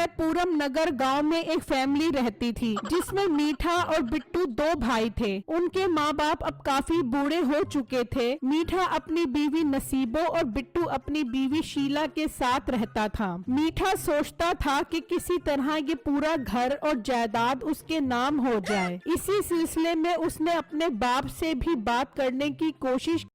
है पूरम नगर गांव में एक फैमिली रहती थी जिसमें मीठा और बिट्टू दो भाई थे। उनके माँ बाप अब काफी बूढ़े हो चुके थे। मीठा अपनी बीवी नसीबो और बिट्टू अपनी बीवी शीला के साथ रहता था। मीठा सोचता था कि किसी तरह ये पूरा घर और जायदाद उसके नाम हो जाए। इसी सिलसिले में उसने अपने बाप से भी बात करने की कोशिश।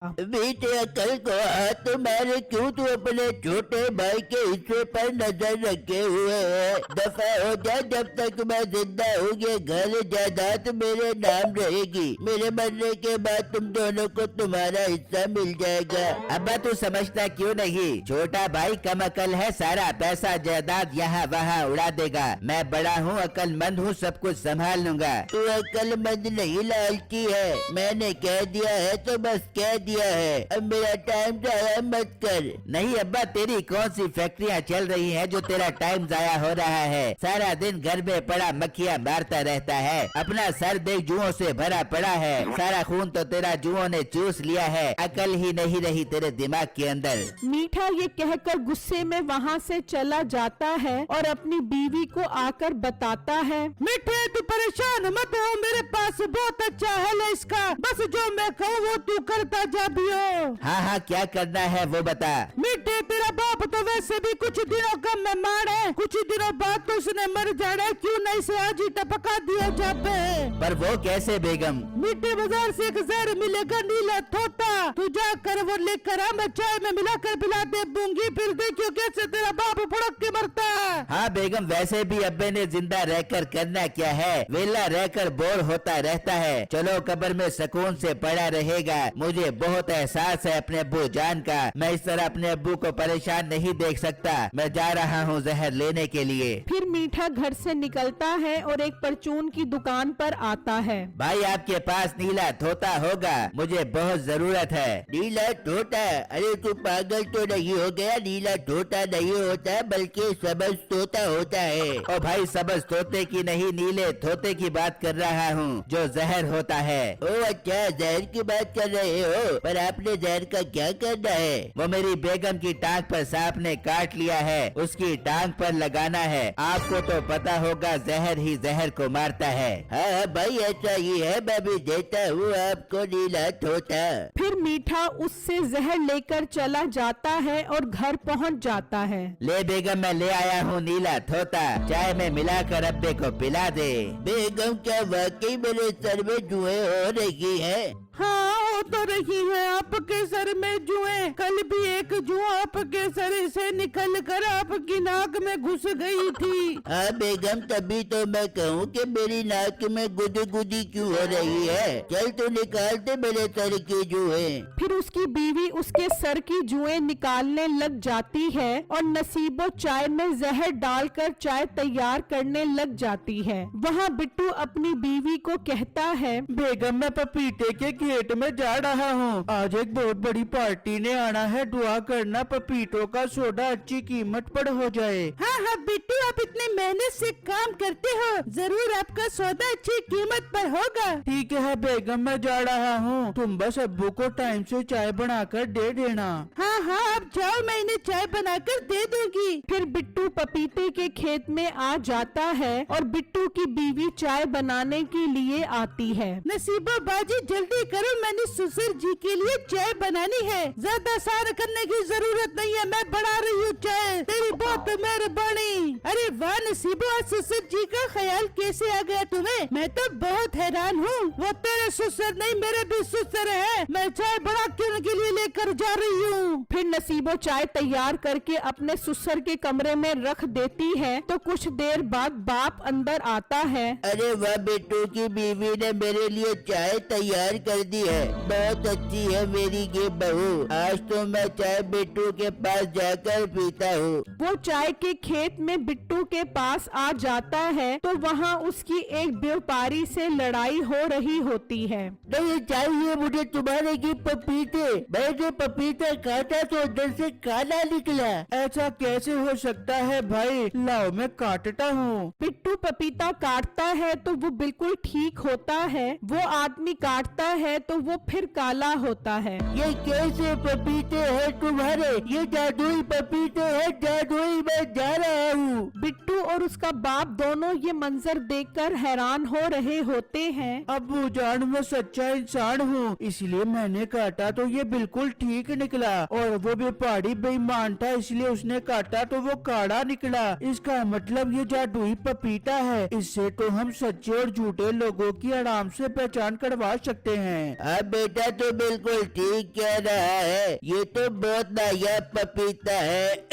बेटे अकल को हाथ तुम्हारे क्यों तू अपने छोटे भाई के हिस्से पर नजर रखे हुए है। दफा हो जा, जब तक मैं जिंदा हूँ ये घर जायदाद मेरे नाम रहेगी। मेरे मरने के बाद तुम दोनों को तुम्हारा हिस्सा मिल जाएगा। अब्बा तू समझता क्यों नहीं, छोटा भाई कम अकल है, सारा पैसा जायदाद यहाँ वहाँ उड़ा देगा। मैं बड़ा हूँ, अकलमंद हूँ, सब कुछ संभाल लूंगा। तू अकलमंद नहीं लालची है। मैंने कह दिया है तो बस कह दिया है। अब मेरा टाइम जाया मत कर। नहीं अब्बा, तेरी कौन सी फैक्ट्रियाँ चल रही हैं जो तेरा टाइम जाया हो रहा है। सारा दिन घर में पड़ा मक्खियाँ मारता रहता है। अपना सर देख जुओं से भरा पड़ा है। सारा खून तो तेरा जुओं ने चूस लिया है। अकल ही नहीं रही तेरे दिमाग के अंदर। मीठा ये कहकर गुस्से में वहाँ से चला जाता है और अपनी बीवी को आकर बताता है, मीठे तू परेशान मत हो, मेरे पास बहुत अच्छा हल है इसका। बस जो मैं कहूँ वो तू करता जा भी हो। हाँ हाँ, क्या करना है वो बता। मीठे तेरा बाप तो वैसे भी कुछ दिनों का मेहमान है, कुछ दिनों बाद तो उसने मर जाना है। क्यों नहीं से आज ही टपका दिया जाते। पर वो कैसे बेगम? मीठे बाजार से एक जहर मिलेगा नीला थोटा, तू जाकर वो लेकर आ, मैं चाय में मिलाकर पिला दे दूंगी। फिर देखियो कैसे तेरा बाप भुड़क के मरता है। हाँ बेगम, वैसे भी अब्बे ने जिंदा रहकर करना क्या है, वेला रहकर बोर होता रहता है। चलो कब्र में सुकून से पड़ा रहेगा। मुझे बहुत एहसास है अपने अब्बू जान का। मैं इस तरह अपने अब्बू को परेशान नहीं देख सकता। मैं जा रहा हूँ जहर लेने के लिए। फिर मीठा घर से निकलता है और एक परचून की दुकान पर आता है। भाई आपके पास नीला धोता होगा, मुझे बहुत जरूरत है। नीला तोता? अरे तू पागल तो नहीं हो गया? नीला तोता नहीं होता बल्कि सबज तोता होता है। ओ भाई, सबज तोते की नहीं, नीले तोते की बात कर रहा हूँ जो जहर होता है। ओ अच्छा, जहर की बात कर रहे हो। पर आपने जहर का क्या करना है? वो मेरी बेगम की टांग पर सांप ने काट लिया है, उसकी टांग पर लगाना है। आपको तो पता होगा जहर ही जहर को मारता है। हाँ भाई ऐसा ही है, मैं भी देता हूँ आपको नीला तोता। फिर मीठा उससे जहर लेकर चला जाता है और घर पहुंच जाता है। ले बेगम, मैं ले आया हूँ नीला धोता, चाय में मिलाकर अब्बे को पिला दे। बेगम क्या वाकई मेरे सर में जुएं हो रही है? हाँ हो तो रही है, आपके सर में जुएं। कल भी एक जुआ आपके सर से निकल कर आपकी नाक में घुस गई थी। हाँ बेगम, तभी तो मैं कहूँ कि मेरी नाक में गुदगुदी क्यों हो रही है। चल तो निकाल दे मेरे सर की जुएं। फिर उसकी बीवी उसके सर की जुएं निकालने लग जाती है और नसीबो चाय में जहर डालकर चाय तैयार करने लग जाती है। वहाँ बिट्टू अपनी बीवी को कहता है, बेगम मैं पपीते के खेत में जा रहा हूँ, आज एक बहुत बड़ी पार्टी ने आना है, दुआ करना पपीतों का सोडा अच्छी कीमत पर हो जाए। हाँ हाँ बिट्टू, आप इतने मेहनत से काम करते हो, जरूर आपका सौदा अच्छी कीमत पर होगा। ठीक है बेगम, मैं जा रहा हूँ, तुम बस अब्बू को टाइम से चाय बनाकर दे देना। हाँ हाँ आप जाओ, मैं इन्हें चाय बनाकर दे दूंगी। फिर बिट्टू पपीते के खेत में आ जाता है और बिट्टू की बीवी चाय बनाने के लिए आती है। नसीबा बाजी जल्दी करो, मैंने ससुर जी के लिए चाय बनानी है। ज्यादा सार करने की जरूरत नहीं है, मैं बना रही हूँ चाय। तेरी बहुत मेहरबानी। अरे वाह नसीबा, ससुर जी का ख्याल कैसे आ गया तुम्हें? मैं तो बहुत हैरान हूँ। वो तेरे ससुर नहीं, मेरे भी ससुर है। मैं चाय बना के उनके लिए लेकर जा रही हूँ। फिर नसीबो चाय तैयार करके अपने ससुर के कमरे में रख देती है तो कुछ देर बाद बाप अंदर आता है। अरे वाह, बिट्टू की बीवी ने मेरे लिए चाय तैयार कर दी है। बहुत अच्छी है मेरी ये बहू। आज तो मैं चाय बिट्टू के पास जाकर पीता हूँ। वो चाय के खेत में बिट्टू के पास आ जाता है तो वहाँ उसकी एक व्यापारी से लड़ाई हो रही होती है। नहीं चाहिए मुझे तुम्हारे की पपीते। मैंने पपीता काटा तो अंदर से काला निकला। ऐसा कैसे हो सकता है भाई? लाओ मैं काटता हूँ। बिट्टू पपीता काटता है तो वो बिल्कुल ठीक होता है। वो आदमी काटता है तो वो फिर काला होता है। ये कैसे पपीते हैं तुम्हारे? ये जादुई पपीते हैं, जादुई। मैं जा रहा बिट्टू और उसका बाप दोनों ये मंजर देखकर हैरान हो रहे होते हैं। अब्बू जान, मैं सच्चा इंसान हूँ, इसलिए मैंने काटा तो ये बिल्कुल ठीक निकला, और वो भी पहाड़ी बेईमान था, इसलिए उसने काटा तो वो काड़ा निकला। इसका मतलब ये जादुई पपीता है, इससे तो हम सच्चे और झूठे लोगों की आराम से पहचान करवा सकते हैं। अब बेटा तो बिल्कुल ठीक कह रहा है, ये तो बहुत नायाब पपीता है।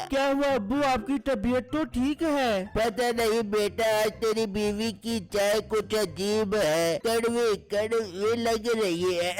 क्या हुआ अब्बू, आपकी तबीयत तो ठीक है? पता नहीं बेटा, आज तेरी बीवी की चाय कुछ अजीब है, कड़वी कड़वी लग रही है।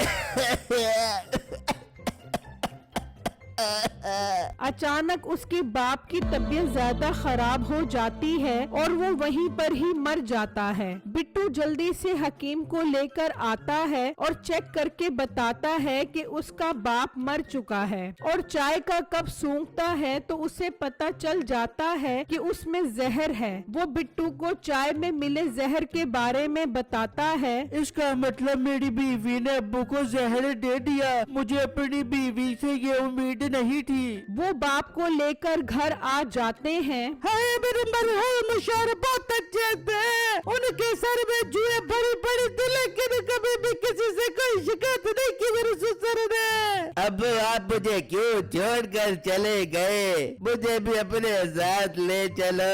अचानक उसके बाप की तबीयत ज्यादा खराब हो जाती है और वो वहीं पर ही मर जाता है। बिट्टू जल्दी से हकीम को लेकर आता है और चेक करके बताता है कि उसका बाप मर चुका है, और चाय का कप सूंघता है तो उसे पता चल जाता है कि उसमें जहर है। वो बिट्टू को चाय में मिले जहर के बारे में बताता है। इसका मतलब मेरी बीवी ने अब्बू को जहर दे दिया। मुझे अपनी बीवी से ये उम्मीद नहीं थी। वो बाप को लेकर घर आ जाते हैं। हाय मेरे मरहूम शौहर बहुत अच्छे थे, उनके सर में जुए बड़ी बड़ी थी, लेकिन कभी भी किसी से कोई शिकायत नहीं की मेरे ससुर ने। अब आप मुझे क्यों छोड़कर चले गए? मुझे भी अपने साथ ले चलो।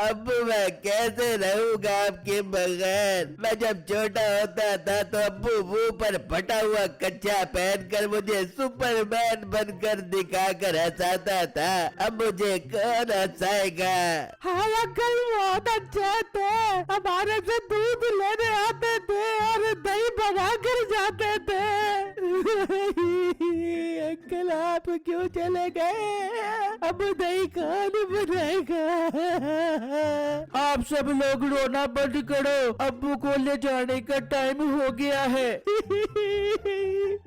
अब मैं कैसे रहूंगा आपके बगैर? मैं जब छोटा होता था तो अब्बू मुंह पर फटा हुआ कच्चा पहनकर मुझे सुपरमैन बनकर दिखाकर हंसाता था। अब मुझे कौन हंसाएगा? हाँ अंकल बहुत अच्छे थे, हमारे से दूध लेने आते थे और दही बना कर जाते थे। अंकल आप क्यों चले गए? अब दही कौन बनाएगा? आप सब लोग रोना बंद करो, अब्बू को ले जाने का टाइम हो गया है।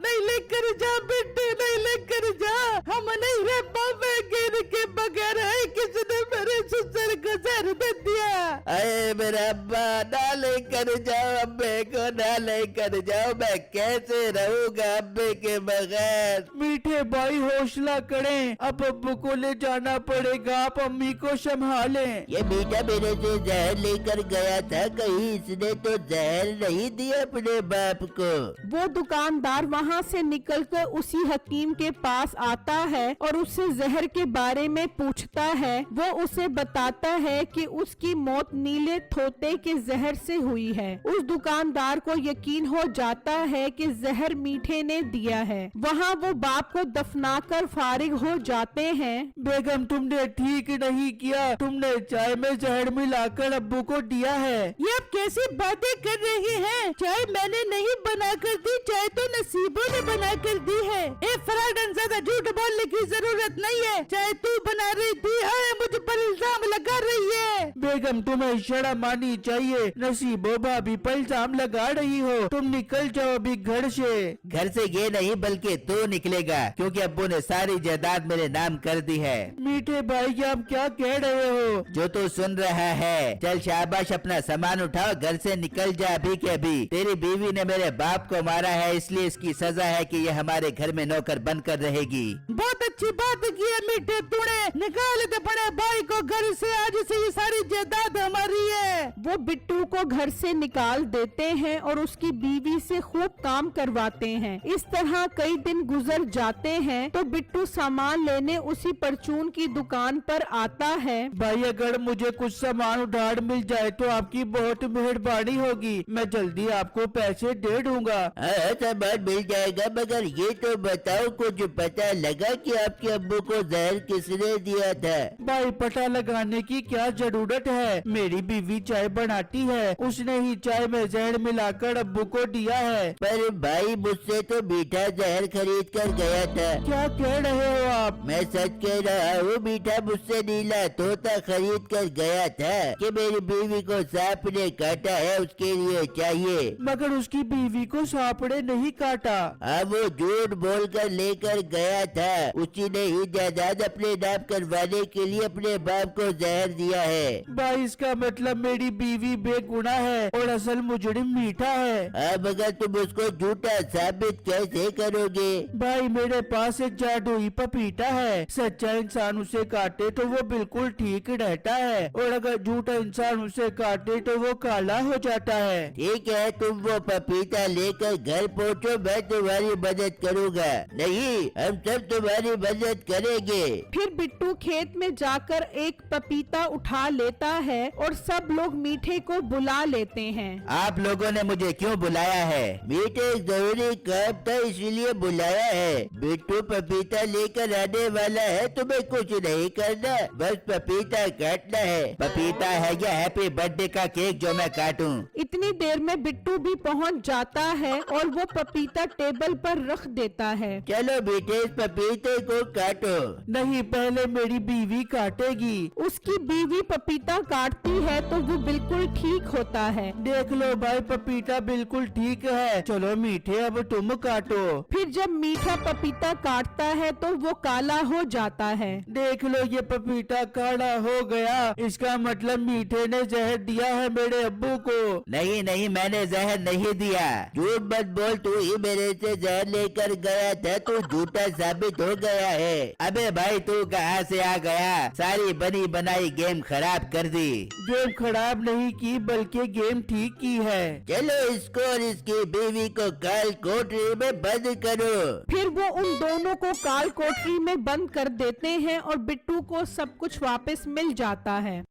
नहीं लेकर जा बेटे, नहीं लेकर जा, हम नहीं रह पाएंगे इनके बगैर। है किसने मेरे ससुर को जहर दे दिया? अरे मेरा अब्बा, ना लेकर जाओ अब्बे को, ना लेकर जाओ। मैं कैसे रहूंगा अब्बे के बगैर? मीठे भाई हौसला करें, अब अब्बू को ले जाना पड़ेगा, आप अम्मी को संभालें। ये मीठा मेरे से जहर लेकर गया था, कहीं इसने तो जहर नहीं दिया अपने बाप को। वो दुकानदार वहाँ से निकलकर उसी हकीम के पास आता है और उससे जहर के बारे में पूछता है। वो उसे बताता है कि उसकी मौत नीले थोते के जहर से हुई है। उस दुकानदार को यकीन हो जाता है कि जहर मीठे ने दिया है। वहाँ वो बाप को दफनाकर फारिग हो जाते हैं। बेगम तुमने ठीक नहीं किया, तुमने चाय में जहर मिलाकर अब्बू को दिया है। ये आप कैसी बातें कर रहे हैं? चाय मैंने नहीं बना कर दी, चाय तो नसीबों ने बना कर दी है। फराडन ज्यादा झूठ बोलने की जरूरत नहीं है, चाय तू बना रही थी। हाँ, मुझ पर इल्जाम लगा रही है। बेगम तुम्हें शर्म आनी चाहिए, नसीबो भाभी पर इल्जाम लगा रही हो। तुम निकल जाओ अभी घर से। घर से ये नहीं बल्कि तू निकलेगा, क्योंकि अब्बू ने सारी जायदाद मेरे नाम कर दी है। मीठे भाई आप क्या कह रहे हो? जो तू सुन रहा है, चल शाबाश, अपना सामान उठाओ, घर से निकल जा अभी के अभी। तेरी बीवी ने मेरे बाप को मारा है, इसलिए इसकी सजा है कि ये हमारे घर में नौकर बनकर रहेगी। बहुत अच्छी बात की है मीठे, तूने निकाल दे बड़े भाई को घर से, आज से ये सारी जायदाद हमारी है। वो बिट्टू को घर से निकाल देते हैं और उसकी बीवी से खूब काम करवाते हैं। इस तरह कई दिन गुजर जाते हैं तो बिट्टू सामान लेने उसी परचून की दुकान पर आता है। भाई अगर मुझे कुछ सामान उधार मिल जाए तो आपकी बहुत मेहरबानी होगी, मैं जल्दी आपको पैसे दे दूंगा। हाँ, सामान मिल जाएगा, मगर ये तो बताओ कुछ पता लगा कि आपके अब्बू को जहर किसने दिया था? भाई पता लगाने की क्या जरूरत है, मेरी बीवी चाय बनाती है, उसने ही चाय में जहर मिलाकर अब्बू को दिया है। पर भाई मुझसे तो मीठा जहर खरीद कर गया था। क्या कह रहे हो आप? मैं सच कह रहा हूँ, मीठा मुझसे नीला तोता खरीद कर गया था कि मेरी बीवी को सांप ने काटा है, उसके लिए चाहिए। मगर उसकी बीवी को सांप ने नहीं काटा। हाँ, वो झूठ बोलकर लेकर गया था, उसी ने ही जायदाद अपने नाम करवाने के लिए अपने बाप को जहर दिया है। भाई भाई इसका मतलब मेरी बीवी बेगुनाह है और असल मुजरिम मीठा है। अब अगर तुम उसको झूठा साबित कैसे करोगे? भाई मेरे पास एक जादुई पपीता है, सच्चा इंसान उसे काटे तो वो बिल्कुल ठीक रहता है और अगर झूठा इंसान उसे काटे तो वो काला हो जाता है। ठीक है, तुम वो पपीता लेकर घर पहुँचो, मैं तुम्हारी मदद करूँगा। नहीं, हम सब तुम्हारी मदद करेंगे। फिर बिट्टू खेत में जाकर एक पपीता उठा लेता है और सब लोग मीठे को बुला लेते हैं। आप लोगों ने मुझे क्यों बुलाया है? मीठे जरूरी काम था इसलिए बुलाया है। बिट्टू पपीता लेकर आने वाला है, तुम्हें कुछ नहीं करना, बस पपीता काटना है। पपीता है या हैप्पी बर्थडे का केक जो मैं काटूं? इतनी देर में बिट्टू भी पहुंच जाता है और वो पपीता टेबल पर रख देता है। चलो बेटे, इस पपीते को काटो। नहीं, पहले मेरी बीवी काटेगी। उसकी बीवी पपीता काटती है तो वो बिल्कुल ठीक होता है। देख लो भाई, पपीता बिल्कुल ठीक है। चलो मीठे, अब तुम काटो। फिर जब मीठा पपीता काटता है तो वो काला हो जाता है। देख लो, ये पपीता काला हो गया। इसका मतलब मीठे ने जहर दिया है मेरे अब्बू को। नहीं नहीं, मैंने जहर नहीं दिया। झूठ मत बोल, तू ही मेरे से जहर लेकर गया था, तू झूठा साबित हो गया है। अबे भाई, तू कहाँ से आ गया? सारी बनी बनाई गेम खराब कर दी। गेम खराब नहीं की, बल्कि गेम ठीक की है। चलो इसको और इसकी बीवी को काल कोठरी में बंद करो। फिर वो उन दोनों को काल कोठरी में बंद कर देते हैं और बिट्टू को सब कुछ वापस मिल जाता है।